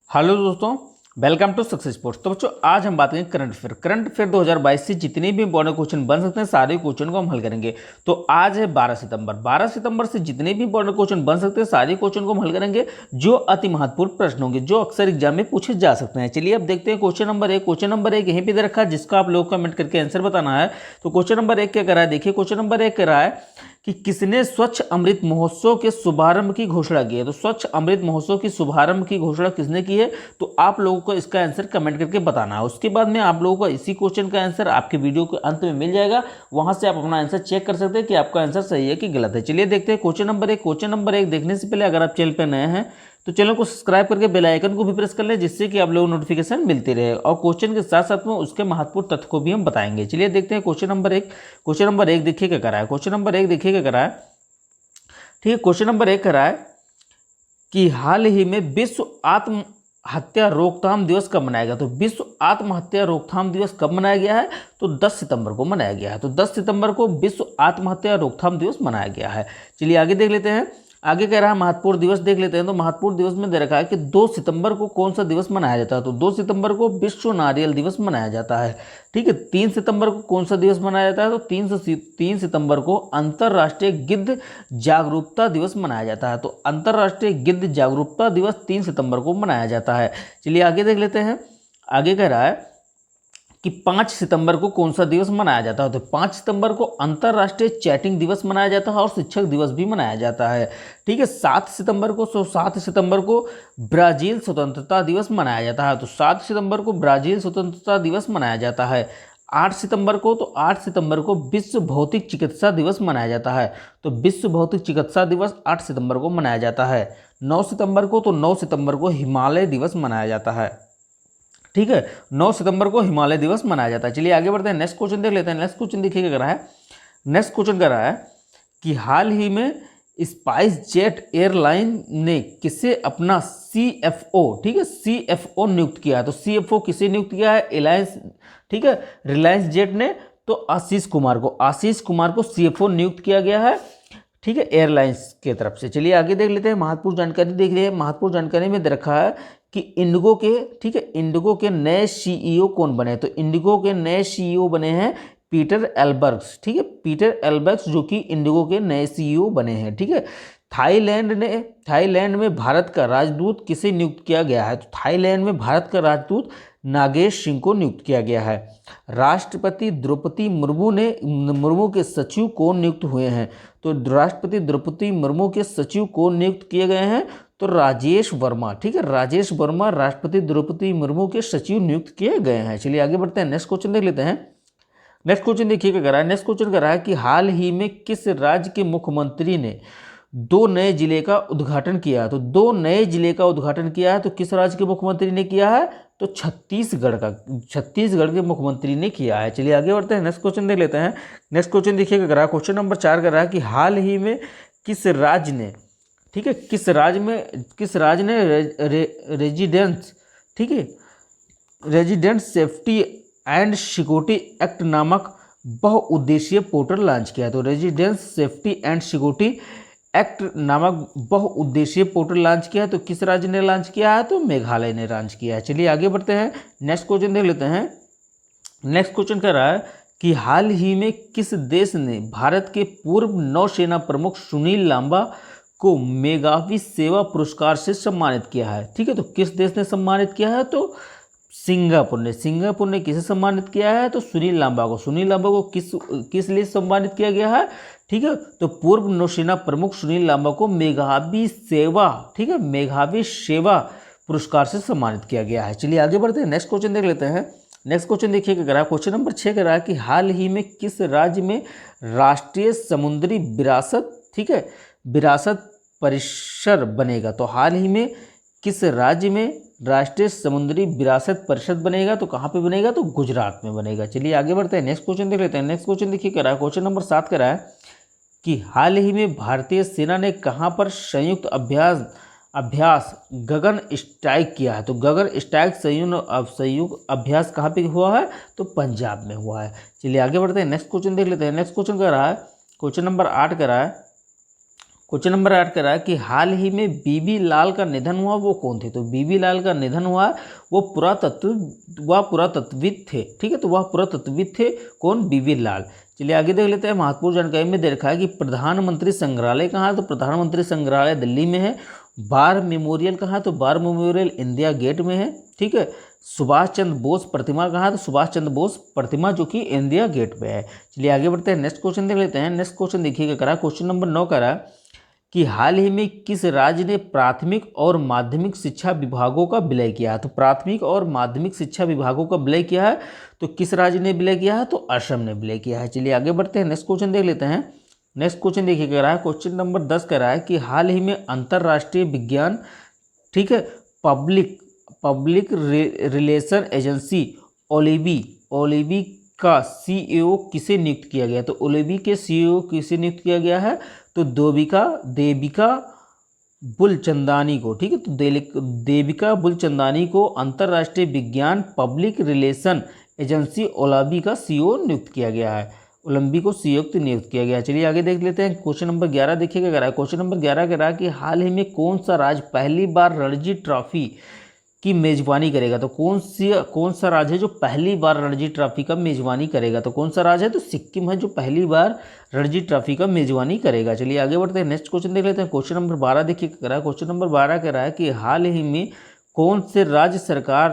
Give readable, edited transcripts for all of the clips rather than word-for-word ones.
Hello दोस्तों, welcome to success sports. तो बच्चों आज हम बात करेंगे करंट अफेयर 2022 से जितने भी इंपॉर्टेंट क्वेश्चन बन सकते हैं सारे क्वेश्चन को हम हल करेंगे। तो आज है 12 सितंबर से जितने भी इंपॉर्टेंट क्वेश्चन बन सकते हैं सारे क्वेश्चन को हम हल करेंगे, जो अति महत्वपूर्ण प्रश्न होंगे जो अक्सर एग्जाम में पूछे जा सकते हैं। चलिए अब देखते हैं क्वेश्चन नंबर एक यहीं पे दे रखा है, जिसका आप लोग कमेंट करके आंसर बताना है। तो क्वेश्चन नंबर एक क्या कह रहा है, देखिए क्वेश्चन नंबर एक कह रहा है कि किसने स्वच्छ अमृत महोत्सव के शुभारंभ की घोषणा की है। तो स्वच्छ अमृत महोत्सव की शुभारंभ की घोषणा किसने की है, तो आप लोगों को इसका आंसर कमेंट करके बताना है। उसके बाद में आप लोगों को इसी क्वेश्चन का आंसर आपके वीडियो के अंत में मिल जाएगा, वहां से आप अपना आंसर चेक कर सकते हैं कि आपका आंसर सही है कि गलत है। चलिए देखते हैं क्वेश्चन नंबर एक देखने से पहले अगर आप चैनल पर नए हैं तो चैनल को सब्सक्राइब करके बेल आइकन को भी प्रेस कर लें, जिससे कि आप लोगों को नोटिफिकेशन मिलती रहे और क्वेश्चन के साथ साथ में उसके महत्वपूर्ण तथ्य को भी हम बताएंगे। चलिए देखते हैं क्वेश्चन नंबर एक देखिए क्या कर रहा है। क्वेश्चन नंबर एक देखिए क्या कर रहा है, ठीक है। क्वेश्चन नंबर एक कर रहा है कि हाल ही में विश्व आत्महत्या रोकथाम दिवस कब मनाया गया। तो विश्व आत्महत्या रोकथाम दिवस कब मनाया गया है, तो 10 सितंबर को मनाया गया है। तो 10 सितंबर को विश्व आत्महत्या रोकथाम दिवस मनाया गया है। चलिए आगे देख लेते हैं, आगे कह रहा है महत्वपूर्ण दिवस देख लेते हैं। तो महत्वपूर्ण दिवस में दे रखा है कि 2 सितंबर को कौन सा दिवस मनाया जाता है। तो 2 सितंबर को विश्व नारियल दिवस मनाया जाता है, ठीक है। 3 सितंबर को कौन सा दिवस मनाया जाता है, तो 3 सितंबर को अंतर्राष्ट्रीय गिद्ध जागरूकता दिवस मनाया जाता है। तो अंतर्राष्ट्रीय गिद्ध जागरूकता दिवस 3 सितंबर को मनाया जाता है। चलिए आगे देख लेते हैं, आगे कह रहा है कि 5 सितंबर को कौन सा दिवस मनाया जाता है। तो 5 सितंबर को अंतर्राष्ट्रीय चैटिंग दिवस मनाया जाता है और शिक्षक दिवस भी मनाया जाता है, ठीक है। 7 सितंबर को ब्राजील स्वतंत्रता दिवस मनाया जाता है। तो 7 सितंबर को ब्राजील स्वतंत्रता दिवस मनाया जाता है। 8 सितंबर को विश्व भौतिक चिकित्सा दिवस मनाया जाता है। तो विश्व भौतिक चिकित्सा दिवस 8 सितंबर को मनाया जाता है। 9 सितंबर को हिमालय दिवस मनाया जाता है, ठीक है। 9 सितंबर को हिमालय दिवस मनाया जाता है। चलिए आगे बढ़ते हैं, नेक्स्ट क्वेश्चन देख लेते हैं। नेक्स्ट क्वेश्चन देखिए क्या कर रहा है, नेक्स्ट क्वेश्चन कर रहा है कि हाल ही में स्पाइस जेट एयरलाइन ने किसे अपना CFO, ठीक है, CFO नियुक्त किया है। तो CFO किसे नियुक्त किया है, एलायंस, ठीक है, रिलायंस जेट ने। तो आशीष कुमार को CFO नियुक्त किया गया है, ठीक है, एयरलाइंस की तरफ से। चलिए आगे देख लेते हैं, महत्वपूर्ण जानकारी देख रहे हैं। महत्वपूर्ण जानकारी में दे रखा है कि इंडिगो के, ठीक है, इंडिगो के नए CEO कौन बने। तो इंडिगो के नए CEO बने हैं पीटर एल्बर्ग्स, ठीक है, पीटर एल्बर्ग्स जो कि इंडिगो के नए CEO बने हैं, ठीक है। थाईलैंड में भारत का राजदूत किसे नियुक्त किया गया है। तो थाईलैंड में भारत का राजदूत नागेश सिंह को नियुक्त किया गया है। राष्ट्रपति द्रौपदी मुर्मू के सचिव कौन नियुक्त हुए हैं। तो राष्ट्रपति द्रौपदी मुर्मू के सचिव कौन नियुक्त किए गए हैं, तो राजेश वर्मा, ठीक है, राजेश वर्मा राष्ट्रपति द्रौपदी मुर्मू के सचिव नियुक्त किए गए हैं। चलिए आगे बढ़ते हैं, नेक्स्ट क्वेश्चन देख लेते हैं। नेक्स्ट क्वेश्चन देखिए क्या कर रहा है, नेक्स्ट क्वेश्चन कर रहा है कि हाल ही में किस राज्य के मुख्यमंत्री ने 2 नए जिले का उद्घाटन किया है। तो 2 नए जिले का उद्घाटन किया है। तो किस राज्य के मुख्यमंत्री ने किया है, तो छत्तीसगढ़ के मुख्यमंत्री ने किया है। चलिए आगे बढ़ते हैं, नेक्स्ट क्वेश्चन देख लेते हैं। नेक्स्ट क्वेश्चन देखिए क्या कर रहा है, क्वेश्चन नंबर 4 कर रहा है कि हाल ही में किस राज्य ने, ठीक है, किस राज्य ने रेजिडेंस, ठीक है, resident safety and security act नामक बहुउद्देशीय पोर्टल लॉन्च किया है। तो residence safety and security act नामक बहुउद्देशीय पोर्टल लॉन्च किया है। तो किस राज्य ने लॉन्च किया है, तो मेघालय ने लॉन्च किया है। चलिए आगे बढ़ते हैं, नेक्स्ट क्वेश्चन देख लेते हैं। नेक्स्ट क्वेश्चन कर रहा है कि हाल ही में किस देश ने भारत के पूर्व नौसेना प्रमुख सुनील लांबा को मेगावी सेवा पुरस्कार से सम्मानित किया है, ठीक है। तो किस देश ने सम्मानित किया है, तो सिंगापुर ने किसे सम्मानित किया है, तो सुनील लांबा को किस लिए सम्मानित किया गया है, ठीक है। तो पूर्व नौसेना प्रमुख सुनील लांबा को मेघावी सेवा, ठीक है, मेघावी सेवा पुरस्कार से सम्मानित किया गया है। चलिए आगे बढ़ते हैं, नेक्स्ट क्वेश्चन देख लेते हैं। नेक्स्ट क्वेश्चन देखिए क्या कह रहा है, क्वेश्चन नंबर 6 कह रहा है कि हाल ही में किस राज्य में राष्ट्रीय समुद्री विरासत, ठीक है, विरासत परिसर बनेगा। तो हाल ही में किस राज्य में राष्ट्रीय समुद्री विरासत परिषद बनेगा, तो कहाँ पे बनेगा, तो गुजरात में बनेगा। चलिए आगे बढ़ते हैं, नेक्स्ट क्वेश्चन देख लेते हैं। नेक्स्ट क्वेश्चन देखिए क्या रहा है, क्वेश्चन नंबर 7 कह रहा है कि हाल ही में भारतीय सेना ने कहाँ पर संयुक्त अभ्यास गगन स्ट्राइक किया है। तो गगन स्ट्राइक संयुक्त अभ्यास कहाँ पे हुआ है, तो पंजाब में हुआ है। चलिए आगे बढ़ते हैं, नेक्स्ट क्वेश्चन देख लेते हैं। नेक्स्ट क्वेश्चन कह रहा है, क्वेश्चन नंबर 8 कह रहा है क्वेश्चन नंबर 8 कह रहा है कि हाल ही में बीबी लाल का निधन हुआ, वो कौन थे? तो बीबी लाल का निधन हुआ, वो पुरातत्वविद थे। ठीक है, तो वह पुरातत्वविद थे। कौन? बीबी लाल। चलिए आगे देख लेते हैं। महत्वपूर्ण जानकारी में दे रखा है कि प्रधानमंत्री संग्रहालय कहाँ है? तो प्रधानमंत्री संग्रहालय दिल्ली में है। बार मेमोरियल कहाँ है? तो बार मेमोरियल इंडिया गेट में है। ठीक है। सुभाष चंद्र बोस प्रतिमा कहाँ है? तो सुभाष चंद्र बोस प्रतिमा जो कि इंडिया गेट पे है। चलिए आगे बढ़ते हैं, नेक्स्ट क्वेश्चन देख लेते हैं। नेक्स्ट क्वेश्चन देखिएगा, करा क्वेश्चन नंबर 9 करा कि हाल ही में किस राज्य ने प्राथमिक और माध्यमिक शिक्षा विभागों का विलय किया है? तो प्राथमिक और माध्यमिक शिक्षा विभागों का विलय किया है, तो किस राज्य ने विलय किया है? तो असम ने विलय किया है। चलिए आगे बढ़ते हैं, नेक्स्ट क्वेश्चन देख लेते हैं। नेक्स्ट क्वेश्चन देखिए, कह रहा है क्वेश्चन नंबर 10 कह रहा है कि हाल ही में अंतर्राष्ट्रीय विज्ञान, ठीक है, पब्लिक रिलेशन एजेंसी ओलिवी का सीईओ किसे नियुक्त किया गया? तो ओलिवी के सीईओ किसे नियुक्त किया गया है? तो देविका बुलचंदानी को। ठीक है, तो देविका बुलचंदानी को अंतर्राष्ट्रीय विज्ञान पब्लिक रिलेशन एजेंसी ओलिवी का सीईओ नियुक्त किया गया है। ओलंबी को संयुक्त नियुक्त किया गया। चलिए आगे देख लेते हैं। क्वेश्चन नंबर 11 देखिएगा, कह रहा है क्वेश्चन नंबर 11 कह रहा है कि हाल ही में कौन सा राज्य पहली बार रणजी ट्रॉफी की मेजबानी करेगा? तो कौन सा राज्य है जो पहली बार रणजी ट्रॉफी का मेजबानी करेगा? तो कौन सा राज्य है? तो सिक्किम है जो पहली बार रणजी ट्रॉफी का मेजबानी करेगा। चलिए आगे बढ़ते हैं, नेक्स्ट क्वेश्चन देख लेते हैं। क्वेश्चन नंबर 12 देखिए, कह रहा है क्वेश्चन नंबर 12 कह रहा है कि हाल ही में कौन से राज्य सरकार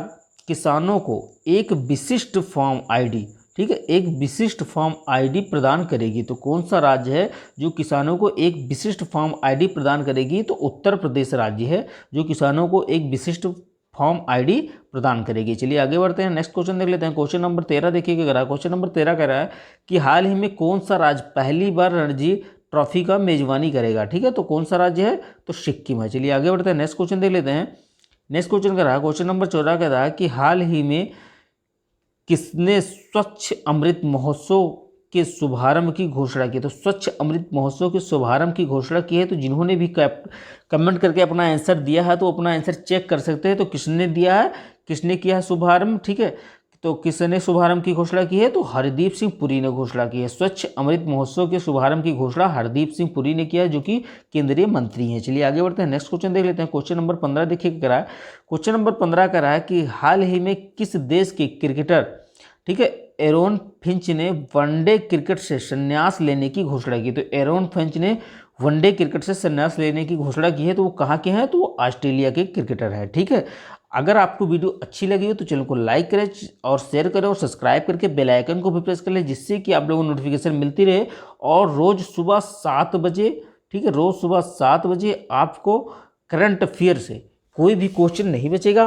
किसानों को एक विशिष्ट फॉर्म आईडी, ठीक है, एक विशिष्ट फॉर्म आईडी प्रदान करेगी? तो कौन सा राज्य है जो किसानों को एक विशिष्ट फॉर्म आईडी प्रदान करेगी? तो उत्तर प्रदेश राज्य है जो किसानों को एक विशिष्ट फॉर्म आईडी प्रदान करेगी। चलिए आगे बढ़ते हैं, नेक्स्ट क्वेश्चन देख लेते हैं। क्वेश्चन नंबर 13 देखिए, क्या कह रहा है क्वेश्चन नंबर 13 कह रहा है कि हाल ही में कौन सा राज्य पहली बार रणजी ट्रॉफी का मेजबानी करेगा? ठीक है, तो कौन सा राज्य है? तो सिक्किम है। चलिए आगे बढ़ते हैं, नेक्स्ट क्वेश्चन देख लेते हैं। नेक्स्ट क्वेश्चन कह रहा है क्वेश्चन नंबर 14 कह रहा है कि हाल ही में किसने स्वच्छ अमृत महोत्सव के शुभारंभ की घोषणा की? तो स्वच्छ अमृत महोत्सव के शुभारंभ की घोषणा की है। तो जिन्होंने भी कमेंट करके अपना आंसर दिया है तो अपना आंसर चेक कर सकते हैं। तो किसने दिया है, किसने किया है शुभारंभ? ठीक है, तो किसने शुभारंभ की घोषणा की है? तो हरदीप सिंह पुरी ने घोषणा की है। स्वच्छ अमृत महोत्सव के शुभारंभ की घोषणा हरदीप सिंह पुरी ने किया है, जो कि केंद्रीय मंत्री हैं। चलिए आगे बढ़ते हैं, नेक्स्ट क्वेश्चन देख लेते हैं। क्वेश्चन नंबर 15 देखिए, कह रहा है क्वेश्चन नंबर 15 कह रहा है कि हाल ही में किस देश के क्रिकेटर, ठीक है, एरोन फिंच ने वनडे क्रिकेट से संन्यास लेने की घोषणा की? तो एरोन फिंच ने वनडे क्रिकेट से संन्यास लेने की घोषणा की है। तो वो कहाँ के हैं? तो वो ऑस्ट्रेलिया के क्रिकेटर हैं। ठीक है, अगर आपको वीडियो अच्छी लगी हो तो चैनल को लाइक करें और शेयर करें और सब्सक्राइब करके बेल आइकन को भी प्रेस कर लें, जिससे कि आप लोगों को नोटिफिकेशन मिलती रहे। और रोज़ सुबह 7 बजे, ठीक है, रोज़ सुबह 7 बजे आपको करंट अफेयर से कोई भी क्वेश्चन नहीं बचेगा।